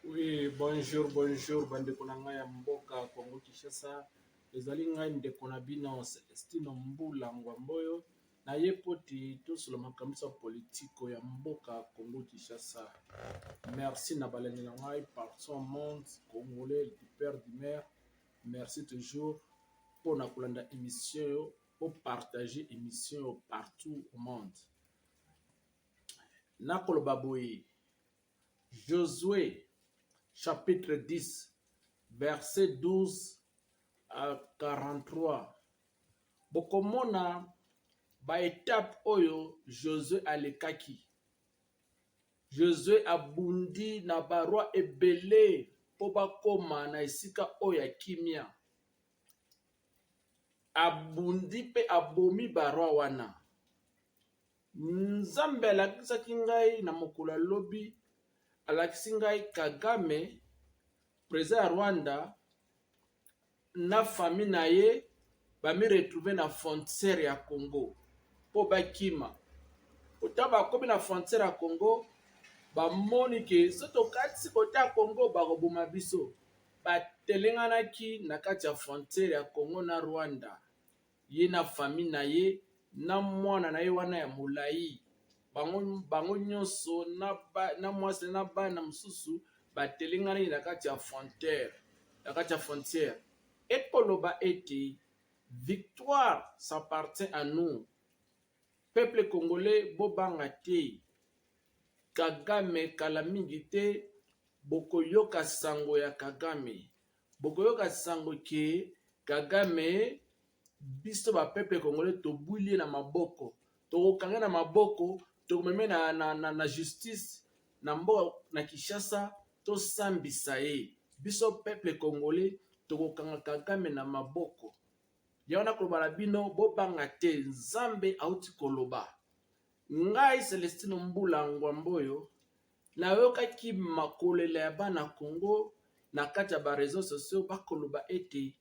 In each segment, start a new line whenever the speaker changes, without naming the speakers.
Oui, bonjour, bonjour, bande konanga ya mboka Congo Kinshasa. Ezali ngai ndeko na bino Celestino Mbula Ngwamboyo. Na ye poti tosolo makamisa politiko ya mboka Congo Kinshasa. Merci na balani na ngai partout monde congolais du père du maire. Merci toujours pour na kolanda émission pour partager émission partout au monde. Na koloba boye Josué chapitre 10, verset 12 à 43. Bokomona ba étape oyo Josué alekaki. Josué abundi na barwa ebele po bakoma na esika oyo ya kimia. Abundi pe abomi barwa wana. Nzambe alakisaki ngai na mokolo lobi, alakisi ngai Kagame président ya Rwanda na famille na ye bami retrouver na frontière ya Congo po bakima. Ota bakomi na frontière ya Congo bamoni ke soto kati kota ya Congo bakoboma biso. Batelenganaki na kati ya frontière ya Congo na Rwanda. Ye na famille na ye na mwana na ye wana ya molai. Bango nyonso na mwasi na bana mosusu batelengani na kati ya frontière. Na kati ya frontière. Et koloba ete victoire s'appartient à nous. Peuple congolais bobanga te. Kagame kala mingi te. Bokoyoka sango ya Kagame. Bokoyoka sango ke Kagame biso ba peuple congolais tobwili na maboko. Tokokanga na maboko. Tokomeme na justice. Na mboka na Kinshasa. Tosambisa ye. Biso peuple congolais tokokanga Kagame na maboko. Yawana koloba na bino bobanga te. Nzambe auti koloba. Ngai Celestino Mbula Ngwamboyo nayokaki makolela ya bana Congo na kati ya ba réseaux sociaux bakoloba ete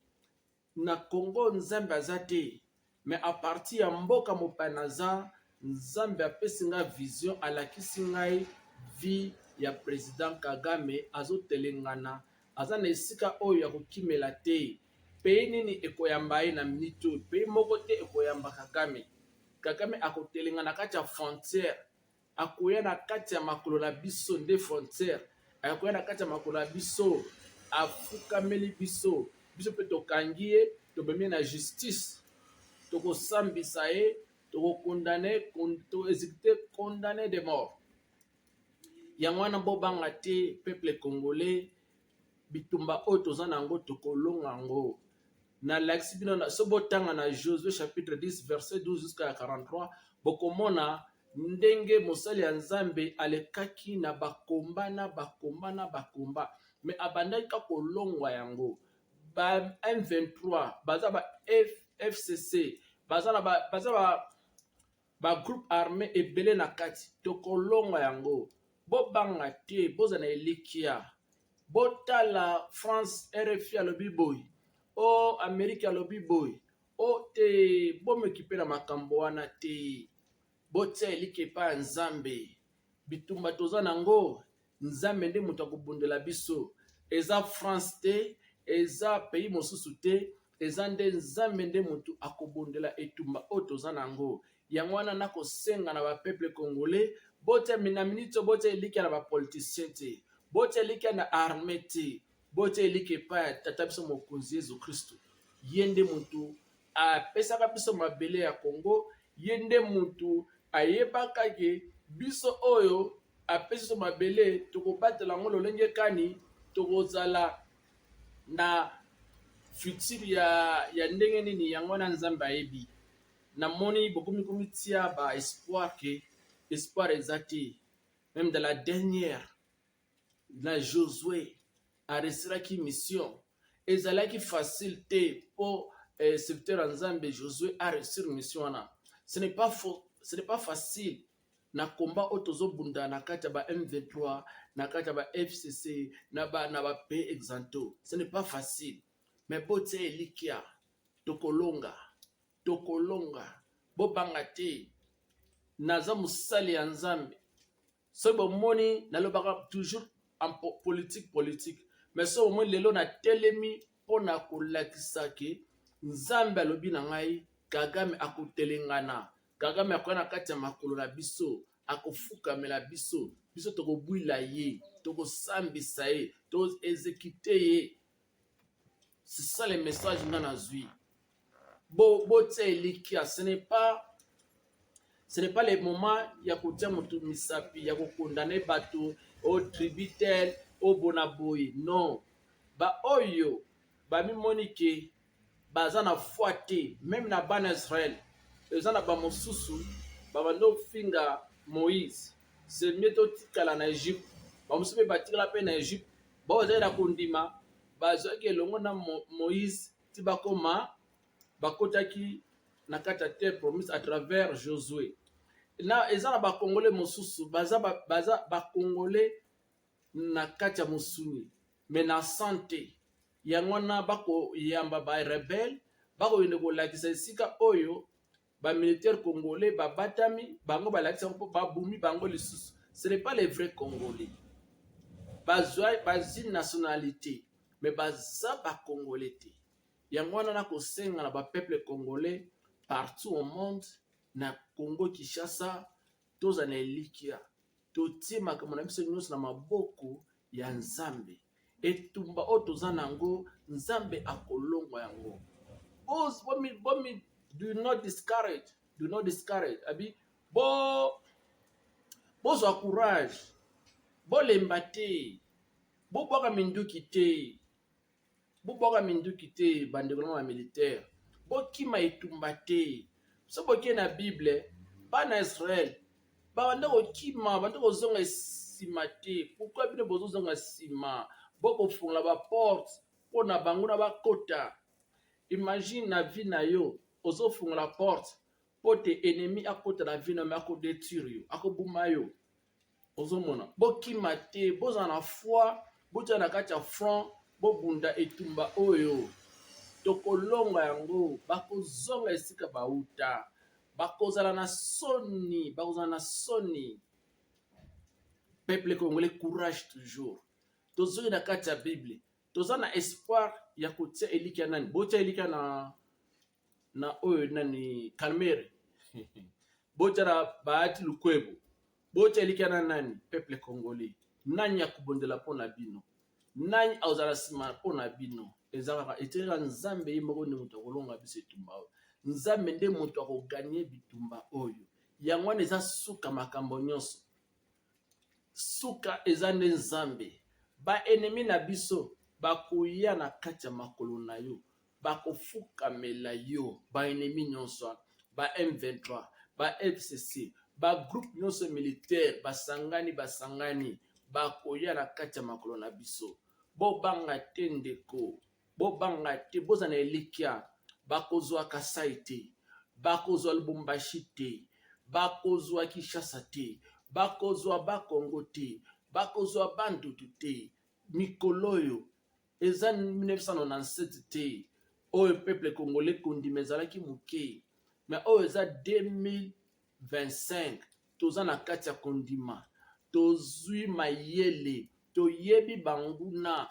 na Congo Nzambe aza te. Mais à partir ya mboka mopana aza Nzambe apesi nga vision alakisi ngai vie ya président Kagame azotelengana aza na esika oyo ya kokimela te. Pays nini ekoyamba ye na minito, pays moko te ekoyamba Kagame. Kagame akotelengana na kati ya frontière, akoya na kati ya makolo na biso nde frontière, akoya na kati ya makolo na biso, afukameli biso, biso pe tokangi ye, tobemi na justice, tokosambisa ye, tokokondane, exécuter condamné de mort. Yango wana bobanga te peuple congolais bitumba oyo toza nango tokolonga ngo. Na lakisi bino na sobotanga na Josué chapitre 10 verset 12 jusqu'à 43 bokomona ndenge mosali ya Nzambe alekaki na bakomba mais abandaki ka kolongwa yango. Ba M23 baza ba FCC baza ba groupe armé ebele na kati tokolongwa yango. Bobanga te boza na elikia. Botala France RFI alobi boy. O Amérique alobi boy. O te bomekipe na makambo wana te. Botia elike pa Nzambe. Bitumba toza nango. Nzambe nde mutu akobundela biso. Eza France te. Eza pays mosusu te. Eza nde Nzambe nde mutu akobundela etumba o toza nango. Yango wana nakosenga na ba peuple congolais. Botia mina minito botia elike na ba politicien te. Botia elike na armée te. Botia elike pa ya tata biso mokonzi Yesu Kristo. Yende mutu apesaka biso mabele ya Congo. Yende mutu ayebaka ke biso oyo apesi biso mabele tokobatela ngo lolenge kani tokozala na futur ya ndenge nini yango na Nzambe ayebi. Namoni bokomi komitia ba espoir ke espoir ezate. Même dans la dernière na Josué a resiraki mission. Ezalaki facile te pour serviteur Nzambe Josué a réussir mission wana. Ce n'est pas facile na combat otozo bunda na kati ba M23 na kati ba FCC na ba pays exanto. Ce n'est pas facile. Mais bote elikia tokolonga bobanga te naza musali ya Nzambe. So bomoni nalobaka toujours en politique mais so au moins lelo na telemi pona kolakisa ke nzambe alobi na ngai Kagame akotelengana Kagame akona kati ya makolo na biso akofukamela biso biso tokobwila ye tokosambisa ye to exécuter ye. C'est ça le message nga nazwi bo likia. Ce n'est pas le moment ya kotia moto misapi ya kokondane bato au tributaire au bonaboy. Non, ba oyo ba mimoni ke baza na foi te, même na bana Israël eza na ba mosusu ba bando finga Moïse. C'est mieux to tikala na Egypte ba mosusu ba tikala pe na Egypte ba oza na kondima bazo ke longo na Moïse ti bakoma bakotaki na kati ya terre promise à travers Josué. Na eza na bakongole mosusu baza bakongole na kati ya mosuni me na sante yango na bako yamba ba rebelle bako yende kolakisa esika oyo ba militaire congolais babatami bango balakisa mpo babumi bango lisusu. Ce n'est pas les vrais congolais bazwi nationalité mais baza bakongolais te. Yango wana na kosenga na bapeuple congolais partout au monde na Congo Kinshasa toza na elikia totie makambo na biso nyonso na maboko ya Nzambe etumba o toza nango Nzambe akolongwa yango. Bomi do not discourage abi bozwa courage bolemba te bobwaka minduki te bandeko na militaire bokima etumba te. So boke na Bible bana Israël banda kokima banda kozonga sima te. Pourquoi bino bozonga sima boko funga ba porte pona bango na bakota. Imagine na vie na yo ozo funga la porte pote ennemi akota na vie na me akodétruire yo akobuma yo. Ozomona bokima te boza na foi boza na kati ya front bobunda etumba oyo tokolonga yango bakozonga esika bauta bakozala na soni peuple congolais. Courage toujours tozoki na kati ya Bible toza na espoir ya kotia elikia nani botia elikia na oyo nani Kalmere botia na Bahati Lukwebo botia elikia na nani peuple congolais. Nani ya kubondela pona bino nani aozala sima pona bino ezalaka etirika Nzambe ye moko nde moto akolonga biso etumba oyo. Nzambe nde moto akoganye bitumba oyo. Yango wana eza suka makambo nyonso suka eza nde Nzambe. Ba ennemi na biso bakoya na kati ya makolo na yo bakofukamela yo. Ba ennemi nyonso ba M23 ba FCC ba groupe nyonso militaire basangani bakoya na kati ya makolo na biso. Bobanga te ndeko bobanga te boza na elikia bakozwa Kasai te bakozwa Lubumbashi te bakozwa Kinshasa te bakozwa Bakongo te bakozwa Bandutu te mikolo oyo eza 1997 te oyo peuple congolais kondima ezalaki moke mais oyo eza 2025 toza na kati ya kondima tozwi mayele toyebi banguna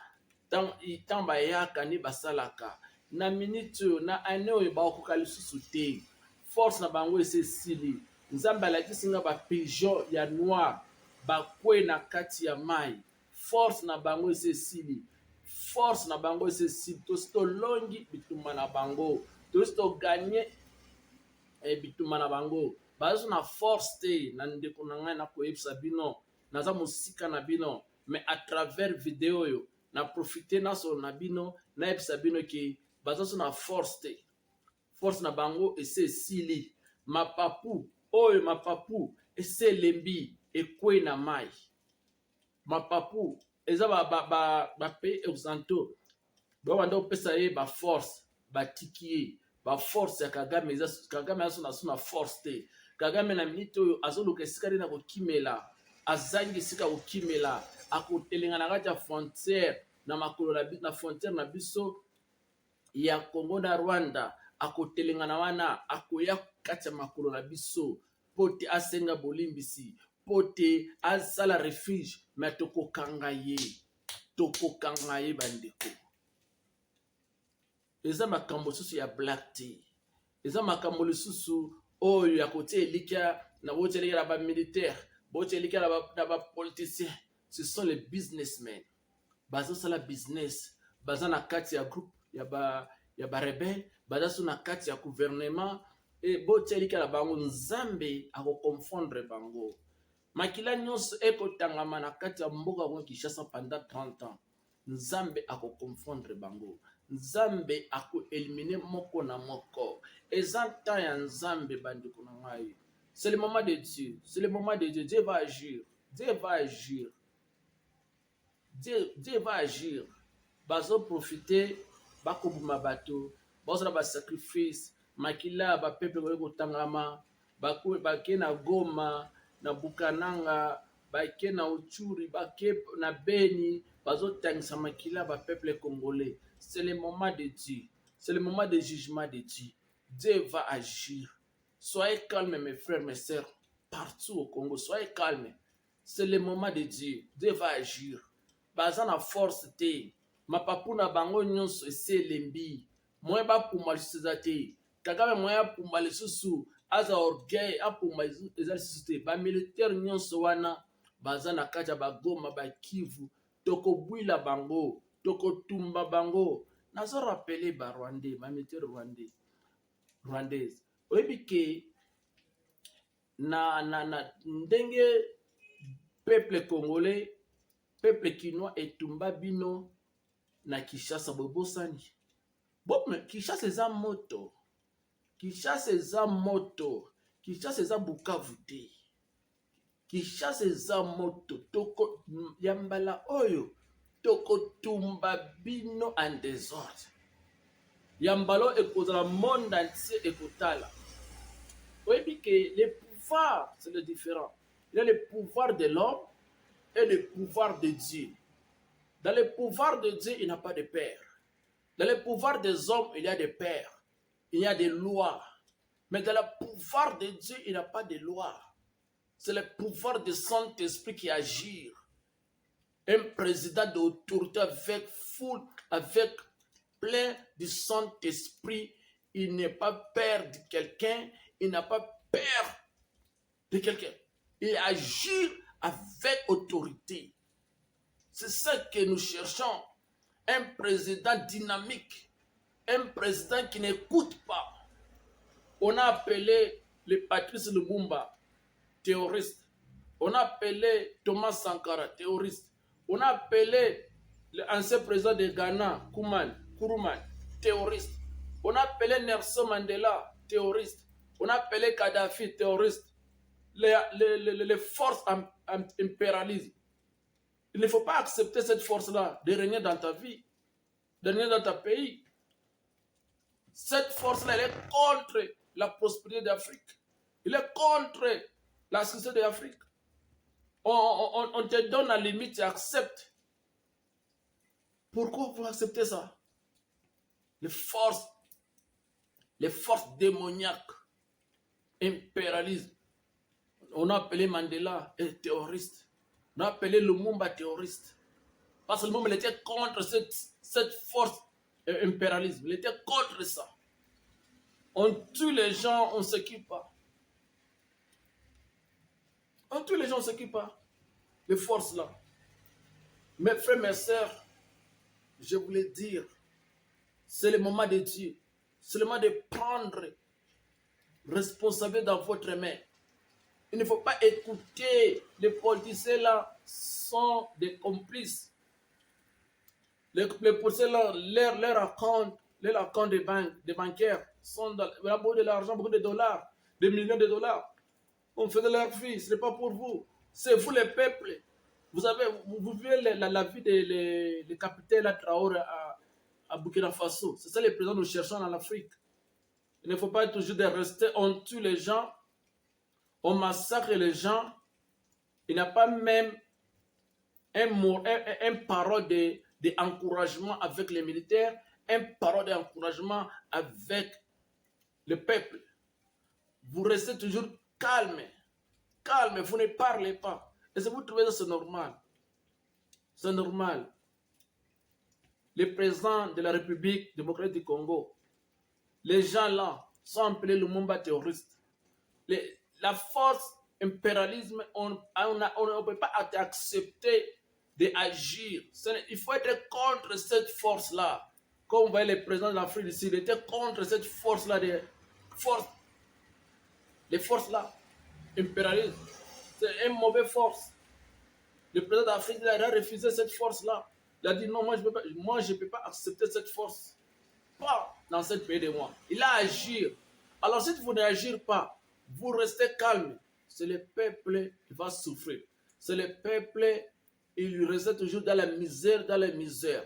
tant bayaka nde basalaka na minute oyo na ane oyo bakokoka lisusu te. Force na bango esesili. Nzambe alakisi nga bapigeon ya noir bakwe na kati ya mai. Force na bango esesili. Tosi tolongi bitumba na bango tosi toganye bitumba na bango bazo na force te na ndeko na ngai nakoyebisa bino naza mosika na bino mais à travers vidéo yo na profiter na so na bino na yebisa bino ki bazaso na force te. Force na bango esili mapapu eselembi ekwe na mai. Mapapu eza ba pays occidentaux banda opesa ye ba force batiki ye ba force ya Kagame aso na force te. Kagame na minute oyo azoluka esika na kokimela azangi esika kokimela akotelenga na kati ya frontière na makolo na frontière na biso ya Congo na Rwanda akotelenga na wana akoya kati ya makolo na biso pote asenga bolimbisi pote asala refuge mais tokokanga ye bandeko. Eza makambo susu ya black tea. Eza makambo lisusu oyo ya kote elika na bote elika na ba militaire, bote elika na ba politicien. Ce sont les businessmen. Bazo sala business, baza na kati ya groupe ya ba rebelle, baza su na kati ya gouvernement et bote elika na bango nzambe ako confondre bango. Makila nyonso ekotangama na kati ya mboka kwa Kinshasa pendant 30 ans. Nzambe ako confondre bango. Nzambe ako éliminer moko na moko. Ezanta ya nzambe bandiko na ngai. C'est le moment de Dieu. C'est le moment de Dieu. Dieu va agir. Dieu va agir. Dieu va agir. Bazo profiter bakobuma bato. Bazo ba sacrifice. Makila ba peuple ko tangama. Bake na Goma, na Bukananga, bake na Uturi, bake na Beni. Bazo tangisa makila ba peuple congolais. C'est le moment de Dieu. C'est le moment de jugement de Dieu. Dieu va agir. Soyez calmes, mes frères, mes sœurs, partout au Congo. Soyez calmes. C'est le moment de Dieu. Dieu va agir. Bazana force te. Ma papuna bango nyonso ese lembi. Moi ba puma lisusu te. Kagame moi puma lisusu. Aza orgueil a puma lisusu te. Ba militaire nyonso wana. Bazana kaja ba Goma ba Kivu. Toko bwila bango. Toko tumba bango. Nazo rappeler ba Rwandais. Ba militaire rwandaise. Oyebi ke na ndenge peuple congolais, peuple kinois etumba bino na Kinshasa bobosani. Mais Kinshasa eza moto. Kinshasa eza moto. Kinshasa eza Bukavu te. Kinshasa eza moto. Toko yambala oyo. Toko tumba bino en désordre. Yambalo ekozala monde entier ekotala. Oui, que le pouvoir, c'est le différent. Il y a le pouvoir de l'homme et le pouvoir de Dieu. Dans le pouvoir de Dieu, il n'y a pas de père. Dans le pouvoir des hommes, il y a des pères. Il y a des lois. Mais dans le pouvoir de Dieu, il n'y a pas de loi. C'est le pouvoir du Saint-Esprit qui agit. Un président d'autorité avec foule, avec plein du Saint-Esprit, il n'est pas père de quelqu'un, il n'a pas peur de quelqu'un. Il agit avec autorité. C'est ça que nous cherchons. Un président dynamique, un président qui n'écoute pas. On a appelé le Patrice Lumumba terroriste. On a appelé Thomas Sankara terroriste. On a appelé l'ancien président de Ghana, Nkrumah, terroriste. On a appelé Nelson Mandela terroriste. On a appelé Kadhafi terroriste. Les forces impérialistes. Il ne faut pas accepter cette force-là de régner dans ta vie, de régner dans ton pays. Cette force-là, elle est contre la prospérité d'Afrique. Elle est contre la succès de l'Afrique. On te donne la limite, tu acceptes. Pourquoi vous acceptez ça? Les forces démoniaques, impérialistes. On a appelé Mandela terroriste. On a appelé Lumumba terroriste. Parce que Lumumba était contre cette force impérialiste. Il était contre ça. On tue les gens, on ne s'occupe pas. On tue les gens, on ne s'occupe pas. Les forces là. Mes frères, mes sœurs, je voulais dire, c'est le moment de Dieu. C'est le moment de prendre responsabilité dans votre main. Il ne faut pas écouter les politiciens là sont des complices. Les politiciens là, leur compte des banquiers sont dans beaucoup de l'argent, beaucoup de dollars, des millions de dollars. On fait de leur vie, ce n'est pas pour vous. C'est vous les peuples. Vous vivez la vie des capitaines Traoré à Burkina Faso. C'est ça les présidents que nous cherchons en Afrique. Il ne faut pas toujours de rester, on tue les gens, on massacre les gens. Il n'y a pas même un parole d'encouragement avec les militaires, un parole d'encouragement avec le peuple. Vous restez toujours calme, vous ne parlez pas. Et si vous trouvez ça c'est normal. C'est normal. Le président de la République démocratique du Congo, les gens là sont appelés le Lumumba terroriste. La force impérialisme, on ne peut pas accepter d'agir. Il faut être contre cette force-là. Comme vous voyez le président de l'Afrique du Sud, il était contre cette force-là, les forces-là, impérialisme. C'est une mauvaise force. Le président d'Afrique il a refusé cette force-là. Il a dit non, moi je ne peux pas accepter cette force. Pas dans cette pays de moi. Il a agi. Alors si vous n'agissez pas, vous restez calme. C'est le peuple qui va souffrir. C'est le peuple, il reste toujours dans la misère, dans la misère.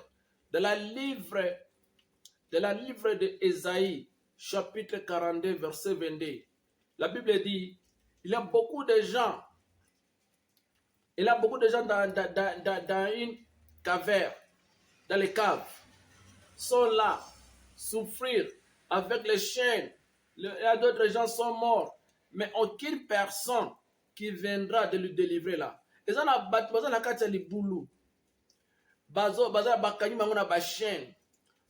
Dans la livre de Ésaïe, chapitre 42, verset 22, la Bible dit, il y a beaucoup de gens dans une caverne, dans les caves, sont là, souffrir avec les chaînes. Il y a d'autres gens sont morts, mais aucune personne qui viendra de lui délivrer là. Et ça, la carte de boulot. Bazo, bakani mangona ba chaîne.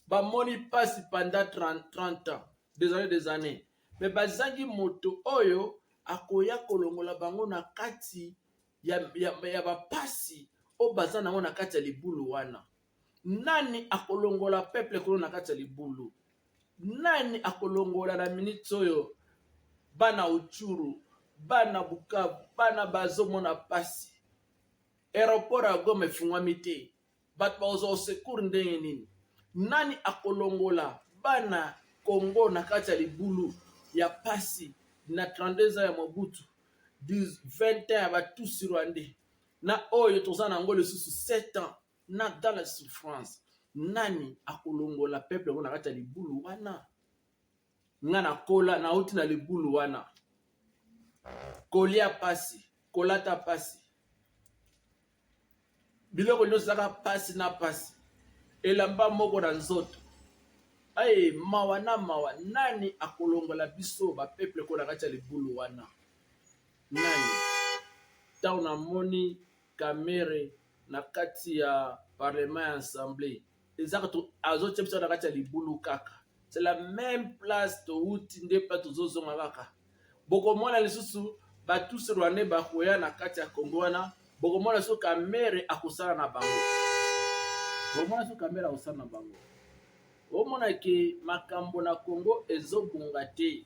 Ba moni passe pendant 30 ans, des années. Mais bazangi moto oyo akoya kolongola bango na kati ya ba pasi o bazana na kati ya libulu wana. Nani akolongola peuple kono na kati ya libulu? Nani akolongola na minute oyo bana Uchuru, bana Bukavu, bana bazomona pasi? Aéroport ya Goma efungwami te. Bato bazo secours ndenge nini? Nani akolongola bana Congo na kati ya libulu ya pasi na 32 ans ya Mobutu, 20 ans ya batusi Rwandais, na oyo tozana ngo le susu 7 ans na dans la souffrance? Nani akolongola peuple ngo na kati ya libulu wana? Ngana kola na uti na libulu wana. Kolia pasi, kolata pasi. Biloko nyonso zaka pasi na pasi. Elamba moko na nzoto. Aye, mawa na mawa. Nani akolongola biso ba peuple ko na kati ya libulu wana? Nani? Tao na moni kamere na kati ya parlement ya assemblée. Ezaka to azotia biso na kati ya libulu kaka. C'est la même place to uti nde pa tozozonga kaka. Boko mona lisusu batusi Rwandais bakoya na kati ya Congo wana. Boko mona so kamere akosala na bango. Boko mona so kamere akosala na bango. Omona ke makambo na Congo ezobunga te.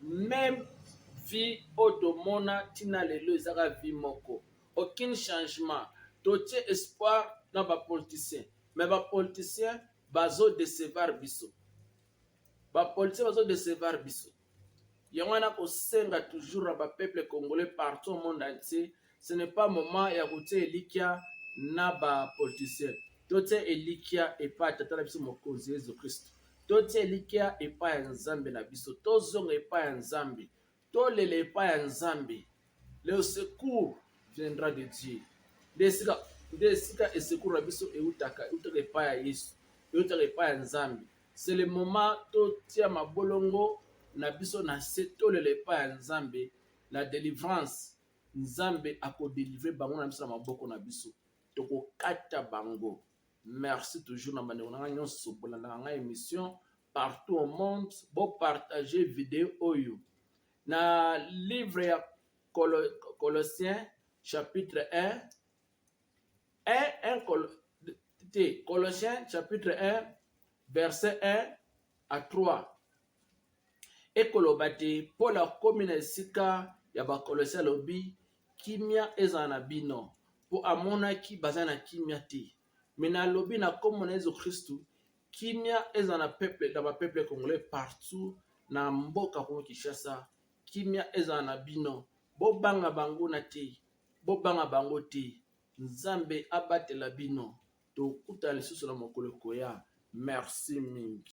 Même vie otomona tina lelo ezaka vie moko. Aucun changement. Totie espoir na ba politiciens. Mais ba politiciens bazo décevoir biso. Ba politiciens bazo décevoir biso. Yangwana ko senga toujours ba peuple congolais partout au monde entier. Ce n'est pas moment ya kotie elikia na ba politiciens. Totie elikia epa tata na biso mokonzi Yesu Kristo. Totie elikia epa ya Nzambe na biso. Tozonga epa ya Nzambe. Tolele epa ya Nzambe. Le secours viendra de Dieu. Desika et secours na biso eutaka epa ya Yesu. Eutaka epa ya Nzambe. C'est le moment totia mabolongo na biso na se tolele epa ya Nzambe. La délivrance Nzambe ako délivrer bango na biso na maboko na biso. Toko kata bango. Merci toujours na bandeko na nyonso bolanda nga émission partout au monde. Bon partager vidéo oyo. Na livre ya Colossiens chapitre 1 Colossiens chapitre 1 verset 1 à 3. Ekolobate Paul a komi na esika ya ba Colossiens lobi kimia eza na bino po amonaki baza na kimia te. Mena lobi na komo na Yesu Kristu kimia eza na peuple na ba peuple congolais partout na mboka Kongo Kinshasa. Kimia eza na bino bobanga bango na te, bobanga bango te. Nzambe abatela bino tokuta lisusu na mokolo koya. Merci mingi.